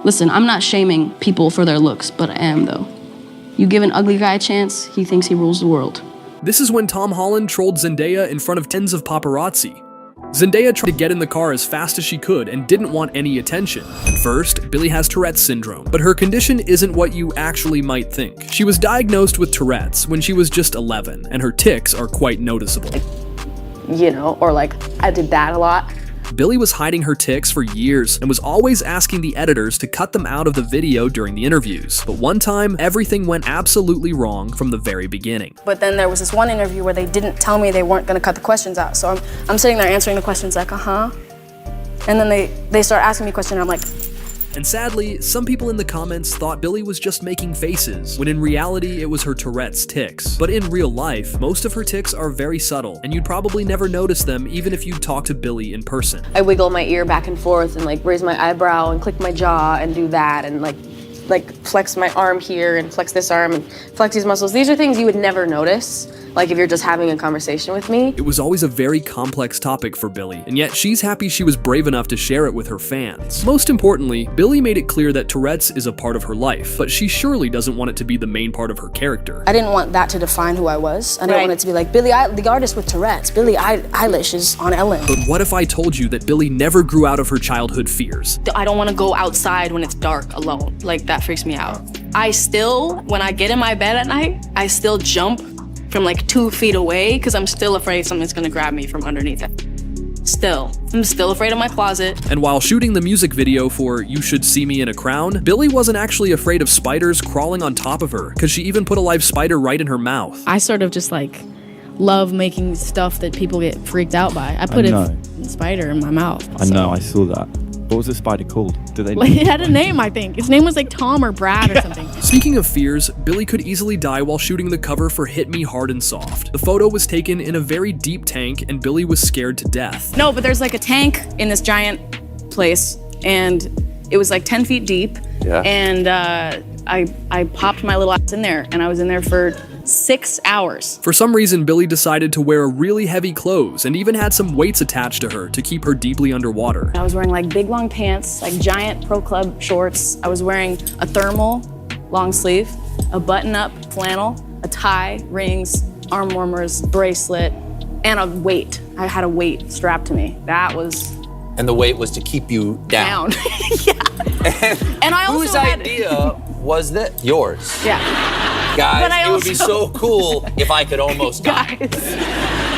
Listen, I'm not shaming people for their looks, but I am though. You give an ugly guy a chance, he thinks he rules the world. This is when Tom Holland trolled Zendaya in front of tens of paparazzi. Zendaya tried to get in the car as fast as she could and didn't want any attention. At first, Billie has Tourette's syndrome, but her condition isn't what you actually might think. She was diagnosed with Tourette's when she was just 11, and her tics are quite noticeable. You know, or like, I did that a lot. Billie was hiding her tics for years and was always asking the editors to cut them out of the video during the interviews. But one time, everything went absolutely wrong from the very beginning. But then there was this one interview where they didn't tell me they weren't gonna cut the questions out. So I'm sitting there answering the questions like, uh-huh. And then they start asking me questions and I'm like, and sadly, some people in the comments thought Billie was just making faces, when in reality it was her Tourette's tics. But in real life, most of her tics are very subtle, and you'd probably never notice them even if you'd talk to Billie in person. I wiggle my ear back and forth and like raise my eyebrow and click my jaw and do that and like flex my arm here and flex this arm and flex these muscles. These are things you would never notice, like if you're just having a conversation with me. It was always a very complex topic for Billie, and yet she's happy she was brave enough to share it with her fans. Most importantly, Billie made it clear that Tourette's is a part of her life, but she surely doesn't want it to be the main part of her character. I didn't want that to define who I was. I didn't want it to be like, the artist with Tourette's, Billie Eilish is on Ellen. But what if I told you that Billie never grew out of her childhood fears? I don't want to go outside when it's dark alone. Like, that freaks me out. I still, when I get in my bed at night, I still jump from like 2 feet away because I'm still afraid something's gonna grab me from underneath it. I'm still afraid of my closet. And while shooting the music video for You Should See Me in a Crown, Billie wasn't actually afraid of spiders crawling on top of her, because she even put a live spider right in her mouth. I sort of just like love making stuff that people get freaked out by. I put a spider in my mouth. I know, I saw that. What was the spider called? Did they? Like, it had a name, I think. Its name was like Tom or Brad or something. Speaking of fears, Billie could easily die while shooting the cover for Hit Me Hard and Soft. The photo was taken in a very deep tank, and Billie was scared to death. No, but there's like a tank in this giant place, and it was like 10 feet deep. Yeah. And I popped my little ass in there, and I was in there for 6 hours. For some reason, Billie decided to wear really heavy clothes and even had some weights attached to her to keep her deeply underwater. I was wearing like big long pants, like giant pro club shorts. I was wearing a thermal long sleeve, a button-up flannel, a tie, rings, arm warmers, bracelet, and a weight. I had a weight strapped to me. That was... And the weight was to keep you down. Yeah. And I also whose idea was that? Yours. Yeah. Guys, it would be so cool if I could almost die.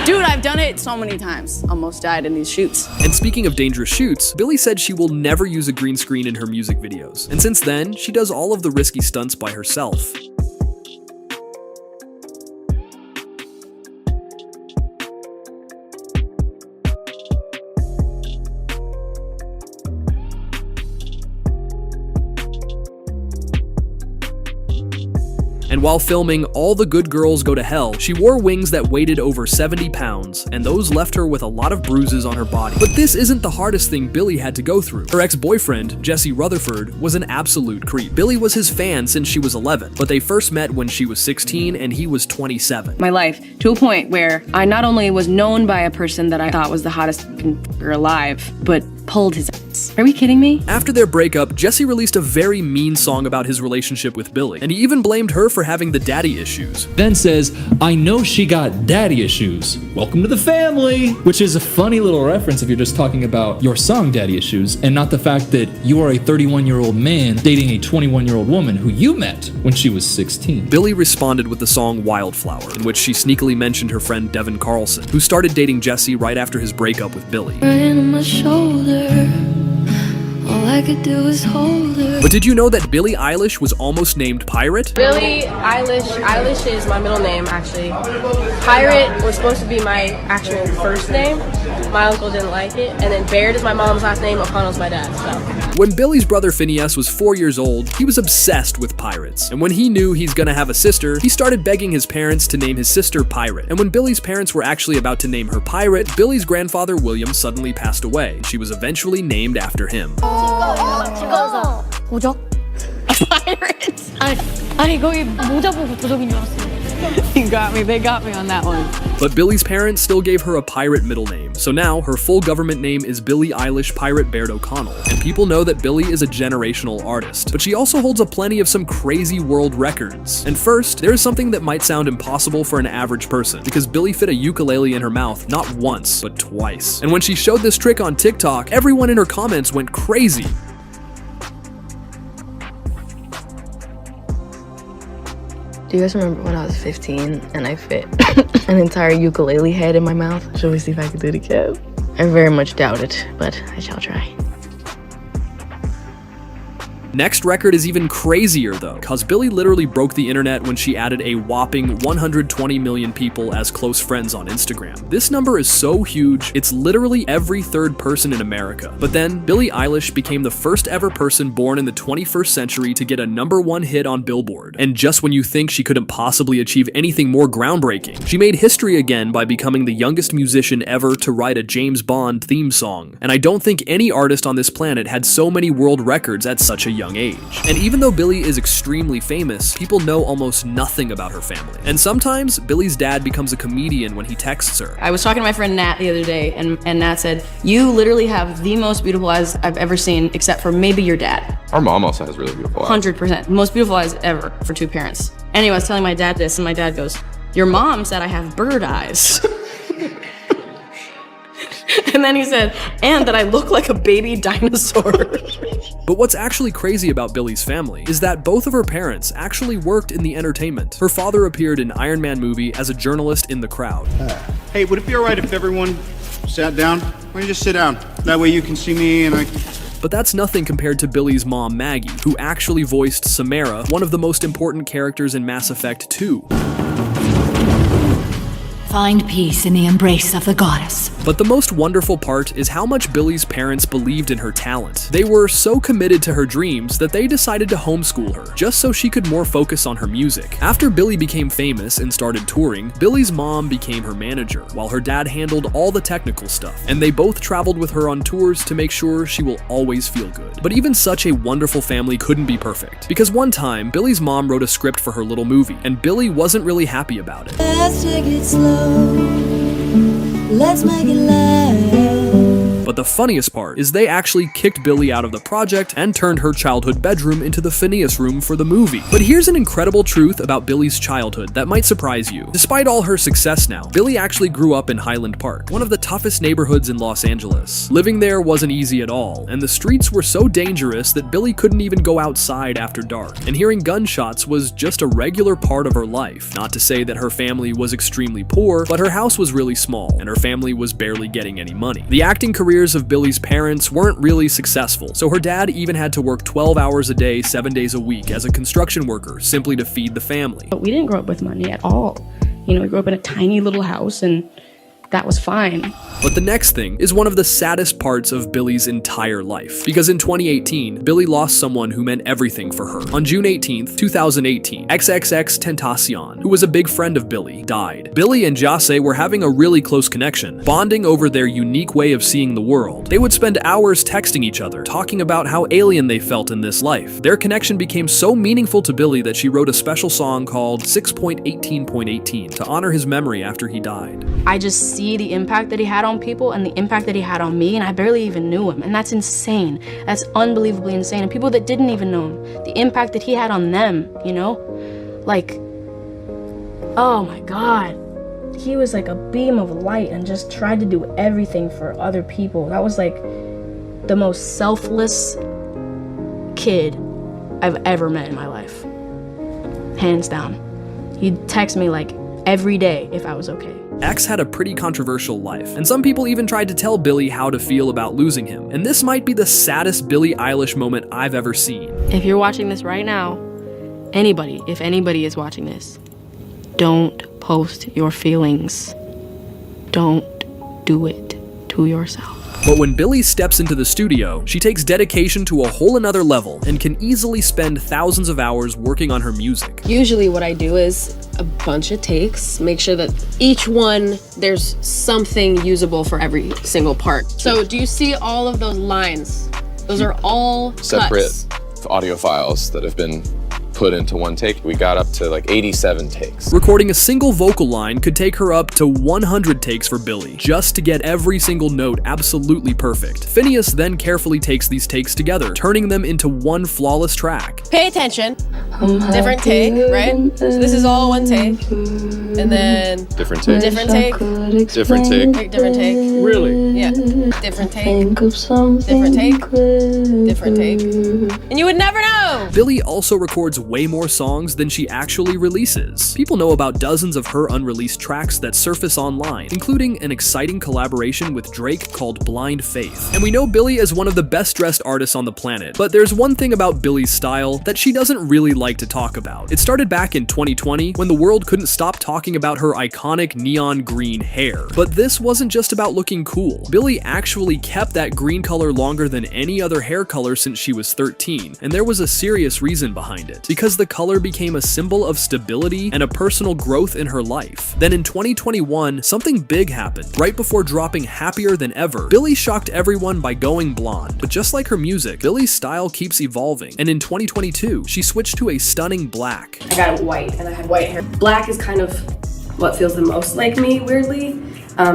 Dude, I've done it so many times. Almost died in these shoots. And speaking of dangerous shoots, Billie said she will never use a green screen in her music videos. And since then, she does all of the risky stunts by herself. And while filming All the Good Girls Go to Hell, she wore wings that weighed over 70 pounds, and those left her with a lot of bruises on her body. But this isn't the hardest thing Billie had to go through. Her ex-boyfriend, Jesse Rutherford, was an absolute creep. Billie was his fan since she was 11, but they first met when she was 16 and he was 27. My life, to a point where I not only was known by a person that I thought was the hottest girl alive, but pulled his ass. Are we kidding me? After their breakup, Jesse released a very mean song about his relationship with Billie, and he even blamed her for having the daddy issues. Then says, I know she got daddy issues. Welcome to the family! Which is a funny little reference if you're just talking about your song Daddy Issues, and not the fact that you are a 31-year-old man dating a 21-year-old woman who you met when she was 16. Billie responded with the song Wildflower, in which she sneakily mentioned her friend Devin Carlson, who started dating Jesse right after his breakup with Billie. Right on my shoulder. All I could do was hold her. But did you know that Billie Eilish was almost named Pirate? Billie Eilish is my middle name, actually. Pirate was supposed to be my actual first name. My uncle didn't like it. And then Baird is my mom's last name, O'Connell's my dad's, so. When Billie's brother Finneas was 4 years old, he was obsessed with pirates. And when he knew he's gonna have a sister, he started begging his parents to name his sister Pirate. And when Billie's parents were actually about to name her Pirate, Billie's grandfather William suddenly passed away. She was eventually named after him. 도적? Pirate. 아니 거기 모자 보고 도적인 줄 알았어요. You got me. They got me on that one. But Billie's parents still gave her a pirate middle name, so now her full government name is Billie Eilish Pirate Baird O'Connell, and people know that Billie is a generational artist, but she also holds a plenty of some crazy world records. And first, there's something that might sound impossible for an average person, because Billie fit a ukulele in her mouth not once, but twice. And when she showed this trick on TikTok, everyone in her comments went crazy. Do you guys remember when I was 15 and I fit an entire ukulele head in my mouth? Shall we see if I can do it again? I very much doubt it, but I shall try. Next record is even crazier though, cause Billie literally broke the internet when she added a whopping 120 million people as close friends on Instagram. This number is so huge, it's literally every third person in America. But then, Billie Eilish became the first ever person born in the 21st century to get a #1 hit on Billboard. And just when you think she couldn't possibly achieve anything more groundbreaking, she made history again by becoming the youngest musician ever to write a James Bond theme song. And I don't think any artist on this planet had so many world records at such a young age. And even though Billie is extremely famous, people know almost nothing about her family. And sometimes, Billie's dad becomes a comedian when he texts her. I was talking to my friend Nat the other day, and Nat said, "You literally have the most beautiful eyes I've ever seen, except for maybe your dad." Our mom also has really beautiful eyes. 100%. Most beautiful eyes ever for two parents. Anyway, I was telling my dad this, and my dad goes, "Your mom said I have bird eyes." And then he said, "And that I look like a baby dinosaur." But what's actually crazy about Billie's family is that both of her parents actually worked in the entertainment. Her father appeared in Iron Man movie as a journalist in the crowd. Hey, would it be all right if everyone sat down? Why don't you just sit down? That way you can see me and I... But that's nothing compared to Billie's mom, Maggie, who actually voiced Samara, one of the most important characters in Mass Effect 2. Find peace in the embrace of the goddess. But the most wonderful part is how much Billie's parents believed in her talent. They were so committed to her dreams that they decided to homeschool her, just so she could more focus on her music. After Billie became famous and started touring, Billie's mom became her manager, while her dad handled all the technical stuff, and they both traveled with her on tours to make sure she will always feel good. But even such a wonderful family couldn't be perfect, because one time, Billie's mom wrote a script for her little movie, and Billie wasn't really happy about it. Let's take it slow. Let's make it loud. But the funniest part is they actually kicked Billie out of the project and turned her childhood bedroom into the Finneas room for the movie. But here's an incredible truth about Billie's childhood that might surprise you. Despite all her success now, Billie actually grew up in Highland Park, one of the toughest neighborhoods in Los Angeles. Living there wasn't easy at all, and the streets were so dangerous that Billie couldn't even go outside after dark. And hearing gunshots was just a regular part of her life. Not to say that her family was extremely poor, but her house was really small, and her family was barely getting any money. The acting careers of Billie's parents weren't really successful, so her dad even had to work 12 hours a day, 7 days a week as a construction worker simply to feed the family. But we didn't grow up with money at all. You know, we grew up in a tiny little house, and that was fine. But the next thing is one of the saddest parts of Billie's entire life. Because in 2018, Billie lost someone who meant everything for her. On June 18th, 2018, XXXTentacion, who was a big friend of Billie, died. Billie and Jase were having a really close connection, bonding over their unique way of seeing the world. They would spend hours texting each other, talking about how alien they felt in this life. Their connection became so meaningful to Billie that she wrote a special song called 6.18.18 to honor his memory after he died. I just see the impact that he had on people and the impact that he had on me, and I barely even knew him, and that's insane. That's unbelievably insane. And people that didn't even know him, the impact that he had on them, you know? Like, oh my God. He was like a beam of light and just tried to do everything for other people. That was like the most selfless kid I've ever met in my life. Hands down. He'd text me like every day if I was okay. X had a pretty controversial life, and some people even tried to tell Billie how to feel about losing him, and this might be the saddest Billie Eilish moment I've ever seen. If you're watching this right now, anybody, if anybody is watching this, don't post your feelings. Don't do it to yourself. But when Billie steps into the studio, she takes dedication to a whole another level and can easily spend thousands of hours working on her music. Usually what I do is a bunch of takes, make sure that each one, there's something usable for every single part. So do you see all of those lines? Those are all separate cuts. audio files that have been put into one take. We got up to like 87 takes. Recording a single vocal line could take her up to 100 takes for Billie, just to get every single note absolutely perfect. Finneas then carefully takes these takes together, turning them into one flawless track. Pay attention. Different take, right? So this is all one take. And then different take. Different take. Different take. Different take. Really? Yeah. Different take. Different take. Different take. And you would never know! Billie also records way more songs than she actually releases. People know about dozens of her unreleased tracks that surface online, including an exciting collaboration with Drake called Blind Faith. And we know Billie is one of the best dressed artists on the planet, but there's one thing about Billie's style that she doesn't really like to talk about. It started back in 2020 when the world couldn't stop talking about her iconic neon green hair. But this wasn't just about looking cool. Billie actually kept that green color longer than any other hair color since she was 13, and there was a serious reason behind it, because the color became a symbol of stability and a personal growth in her life. Then in 2021, something big happened. Right before dropping Happier Than Ever, Billie shocked everyone by going blonde. But just like her music, Billie's style keeps evolving, and in 2022, she switched to a stunning black. I got white, and I had white hair. Black is kind of what feels the most like me, weirdly.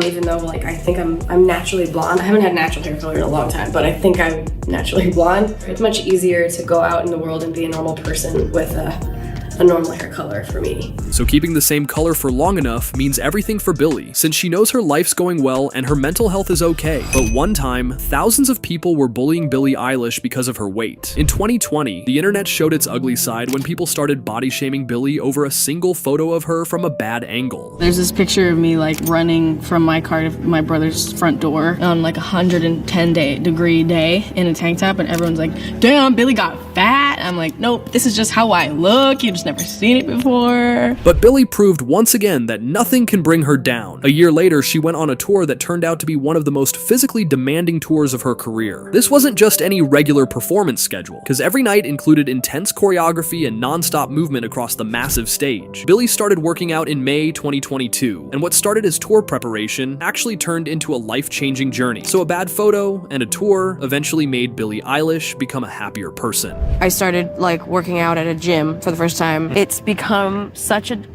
Even though, like, I think I'm naturally blonde. I haven't had natural hair color in a long time, but I think I'm naturally blonde. It's much easier to go out in the world and be a normal person with a normal hair color for me. So keeping the same color for long enough means everything for Billie, since she knows her life's going well and her mental health is okay. But one time, thousands of people were bullying Billie Eilish because of her weight. In 2020, the internet showed its ugly side when people started body shaming Billie over a single photo of her from a bad angle. There's this picture of me like running from my car to my brother's front door on like 110-degree day in a tank top, and everyone's like, damn, Billie got fat. I'm like, nope, this is just how I look. You just never seen it before. But Billie proved once again that nothing can bring her down. A year later, she went on a tour that turned out to be one of the most physically demanding tours of her career. This wasn't just any regular performance schedule, because every night included intense choreography and non-stop movement across the massive stage. Billie started working out in May 2022, and what started as tour preparation actually turned into a life-changing journey. So a bad photo and a tour eventually made Billie Eilish become a happier person. I started like working out at a gym for the first time. It's become such an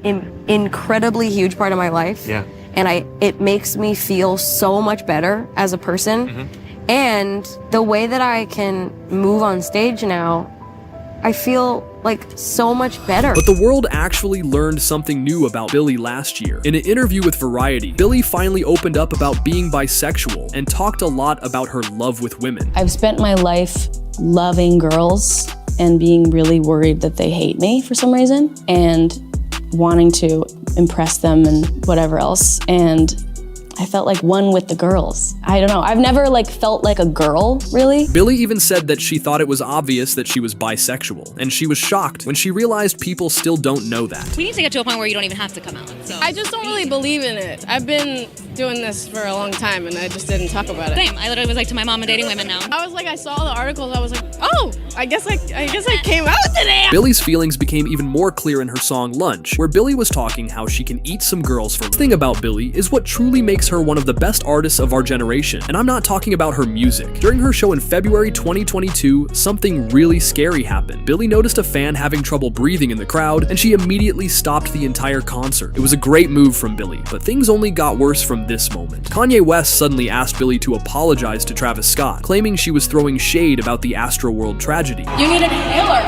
incredibly huge part of my life. Yeah. And it makes me feel so much better as a person. And the way that I can move on stage now, I feel like so much better. But the world actually learned something new about Billie last year. In an interview with Variety, Billie finally opened up about being bisexual and talked a lot about her love with women. I've spent my life loving girls and being really worried that they hate me for some reason and wanting to impress them and whatever else. And I felt like one with the girls. I don't know, I've never like felt like a girl, really. Billie even said that she thought it was obvious that she was bisexual, and she was shocked when she realized people still don't know that. We need to get to a point where you don't even have to come out. So. I just don't really believe in it. I've been doing this for a long time and I just didn't talk about it. Same, I literally was like to my mom, I'm dating women now. I was like, I saw the articles, I was like, oh, I guess I came out today. Billie's feelings became even more clear in her song Lunch, where Billie was talking how she can eat some girls for. The thing about Billie is what truly makes her one of the best artists of our generation, and I'm not talking about her music. During her show in February 2022, something really scary happened. Billie noticed a fan having trouble breathing in the crowd, and she immediately stopped the entire concert. It was a great move from Billie, but things only got worse from this moment. Kanye West suddenly asked Billie to apologize to Travis Scott, claiming she was throwing shade about the Astroworld tragedy. You need an inhaler.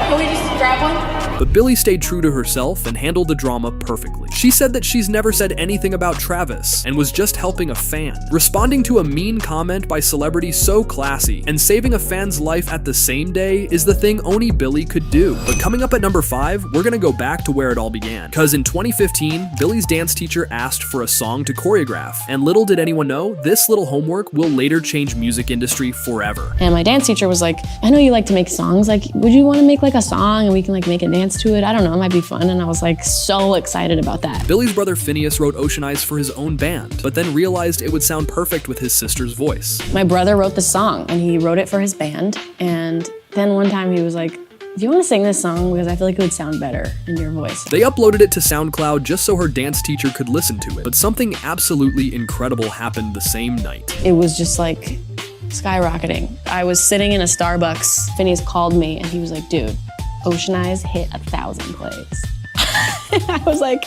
Can we just grab one? But Billie stayed true to herself and handled the drama perfectly. She said that she's never said anything about Travis and was just helping a fan. Responding to a mean comment by celebrity so classy and saving a fan's life at the same day is the thing only Billie could do. But coming up at number 5, we're gonna go back to where it all began. Cause in 2015, Billie's dance teacher asked for a song to choreograph, and little did anyone know, this little homework will later change music industry forever. And my dance teacher was like, I know you like to make songs, like, would you wanna make like a song and we can like make a dance to it? I don't know, it might be fun. And I was like so excited about that. Billie's brother Finneas wrote Ocean Eyes for his own band, but then realized it would sound perfect with his sister's voice. My brother wrote the song and he wrote it for his band. And then one time he was like, do you want to sing this song? Because I feel like it would sound better in your voice. They uploaded it to SoundCloud just so her dance teacher could listen to it, but something absolutely incredible happened the same night. It was just like skyrocketing. I was sitting in a Starbucks. Finneas called me and he was like, dude, Ocean Eyes hit 1,000 plays. And I was like,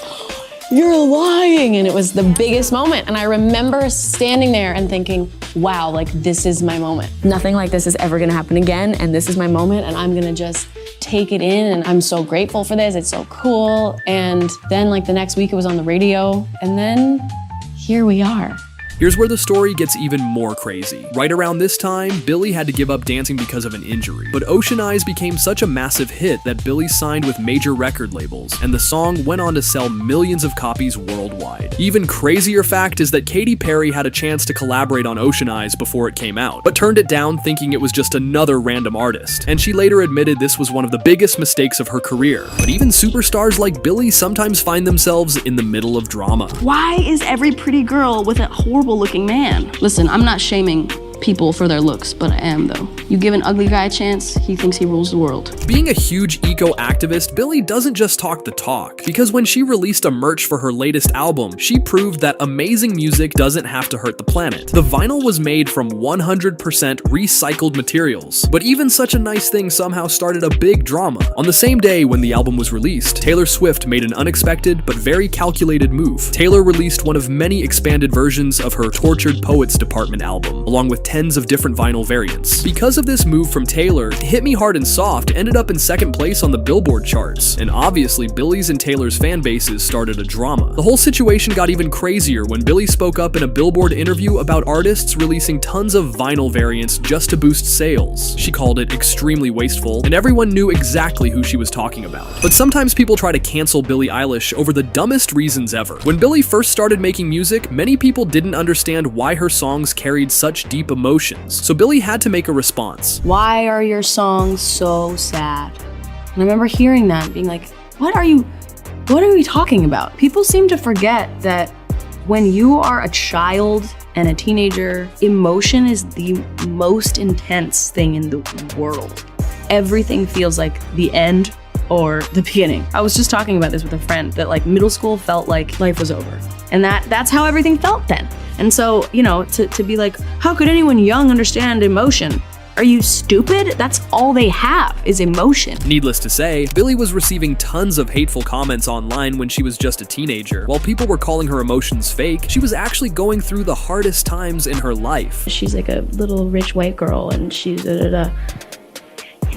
you're lying. And it was the biggest moment. And I remember standing there and thinking, wow, like this is my moment. Nothing like this is ever gonna happen again. And this is my moment and I'm gonna just take it in. And I'm so grateful for this. It's so cool. And then like the next week it was on the radio. And then here we are. Here's where the story gets even more crazy. Right around this time, Billie had to give up dancing because of an injury. But Ocean Eyes became such a massive hit that Billie signed with major record labels, and the song went on to sell millions of copies worldwide. Even crazier fact is that Katy Perry had a chance to collaborate on Ocean Eyes before it came out, but turned it down thinking it was just another random artist. And she later admitted this was one of the biggest mistakes of her career. But even superstars like Billie sometimes find themselves in the middle of drama. Why is every pretty girl with a horrible looking man? Listen, I'm not shaming people for their looks, but I am though. You give an ugly guy a chance, he thinks he rules the world. Being a huge eco-activist, Billie doesn't just talk the talk, because when she released a merch for her latest album, she proved that amazing music doesn't have to hurt the planet. The vinyl was made from 100% recycled materials, but even such a nice thing somehow started a big drama. On the same day when the album was released, Taylor Swift made an unexpected but very calculated move. Taylor released one of many expanded versions of her Tortured Poets Department album, along with tens of different vinyl variants. Because of this move from Taylor, Hit Me Hard and Soft ended up in second place on the Billboard charts, and obviously Billie's and Taylor's fan bases started a drama. The whole situation got even crazier when Billie spoke up in a Billboard interview about artists releasing tons of vinyl variants just to boost sales. She called it extremely wasteful, and everyone knew exactly who she was talking about. But sometimes people try to cancel Billie Eilish over the dumbest reasons ever. When Billie first started making music, many people didn't understand why her songs carried such deep emotions, so Billie had to make a response. Why are your songs so sad? And I remember hearing that and being like, what are we talking about? People seem to forget that when you are a child and a teenager, emotion is the most intense thing in the world. Everything feels like the end or the beginning. I was just talking about this with a friend, that like middle school felt like life was over. And that's how everything felt then. And so, you know, to be like, how could anyone young understand emotion? Are you stupid? That's all they have is emotion. Needless to say, Billie was receiving tons of hateful comments online when she was just a teenager. While people were calling her emotions fake, she was actually going through the hardest times in her life. She's like a little rich white girl and she's and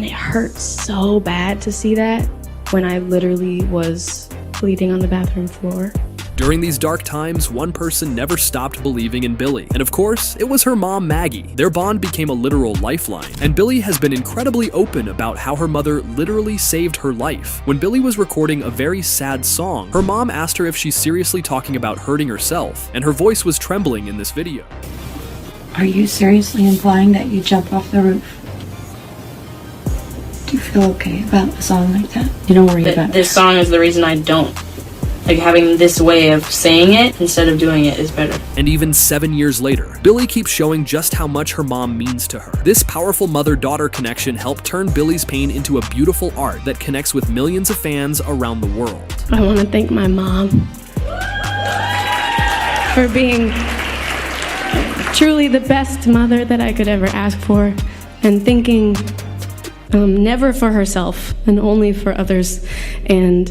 it hurts so bad to see that when I literally was bleeding on the bathroom floor. During these dark times, one person never stopped believing in Billie. And of course, it was her mom, Maggie. Their bond became a literal lifeline. And Billie has been incredibly open about how her mother literally saved her life. When Billie was recording a very sad song, her mom asked her if she's seriously talking about hurting herself, and her voice was trembling in this video. Are you seriously implying that you jump off the roof? Do you feel okay about a song like that? You don't worry about it. This song is the reason I don't. Like, having this way of saying it instead of doing it is better. And even 7 years later, Billie keeps showing just how much her mom means to her. This powerful mother-daughter connection helped turn Billie's pain into a beautiful art that connects with millions of fans around the world. I want to thank my mom for being truly the best mother that I could ever ask for, and thinking never for herself and only for others. And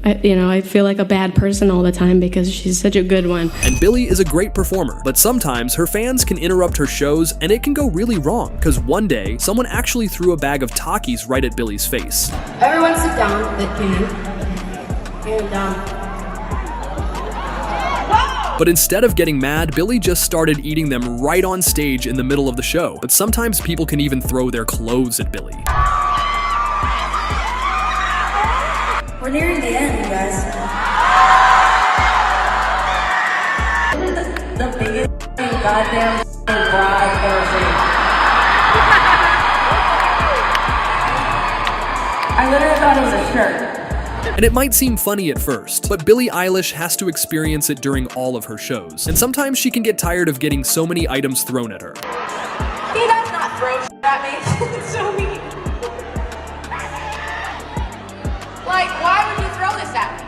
I feel like a bad person all the time because she's such a good one. And Billie is a great performer, but sometimes her fans can interrupt her shows and it can go really wrong, because one day, someone actually threw a bag of Takis right at Billie's face. Everyone sit down that can. And But instead of getting mad, Billie just started eating them right on stage in the middle of the show. But sometimes people can even throw their clothes at Billie. We're nearing the end, you guys. The biggest goddamn bride ever seen. I literally thought it was a shirt. And it might seem funny at first, but Billie Eilish has to experience it during all of her shows. And sometimes she can get tired of getting so many items thrown at her. He does not throw shit at me. It's so mean. Like, why would you throw this at me?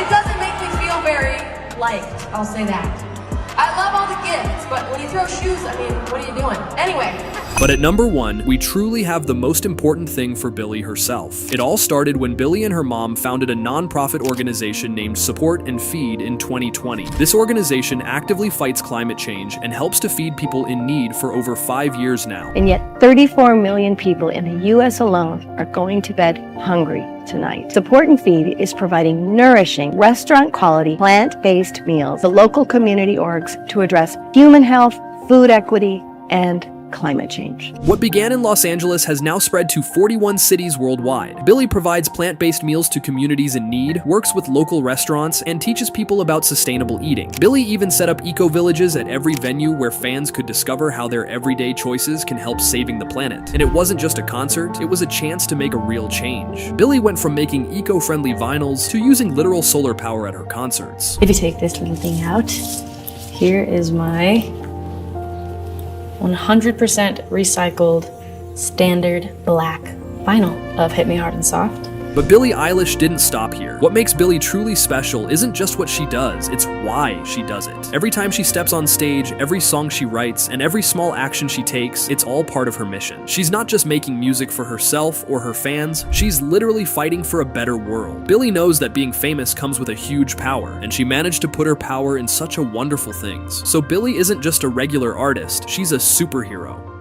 It doesn't make me feel very liked, I'll say that. I love all the gifts, but when you throw shoes, I mean, what are you doing? Anyway. But at number 1, we truly have the most important thing for Billie herself. It all started when Billie and her mom founded a non-profit organization named Support and Feed in 2020. This organization actively fights climate change and helps to feed people in need for over 5 years now. And yet 34 million people in the U.S. alone are going to bed hungry tonight. Support and Feed is providing nourishing, restaurant-quality, plant-based meals to local community orgs to address human health, food equity, and climate change. What began in Los Angeles has now spread to 41 cities worldwide. Billie provides plant-based meals to communities in need, works with local restaurants, and teaches people about sustainable eating. Billie even set up eco-villages at every venue where fans could discover how their everyday choices can help saving the planet. And it wasn't just a concert, it was a chance to make a real change. Billie went from making eco-friendly vinyls to using literal solar power at her concerts. If you take this little thing out, here is my 100% recycled standard black vinyl of Hit Me Hard and Soft. But Billie Eilish didn't stop here. What makes Billie truly special isn't just what she does, it's why she does it. Every time she steps on stage, every song she writes, and every small action she takes, it's all part of her mission. She's not just making music for herself or her fans, she's literally fighting for a better world. Billie knows that being famous comes with a huge power, and she managed to put her power in such a wonderful things. So Billie isn't just a regular artist, she's a superhero.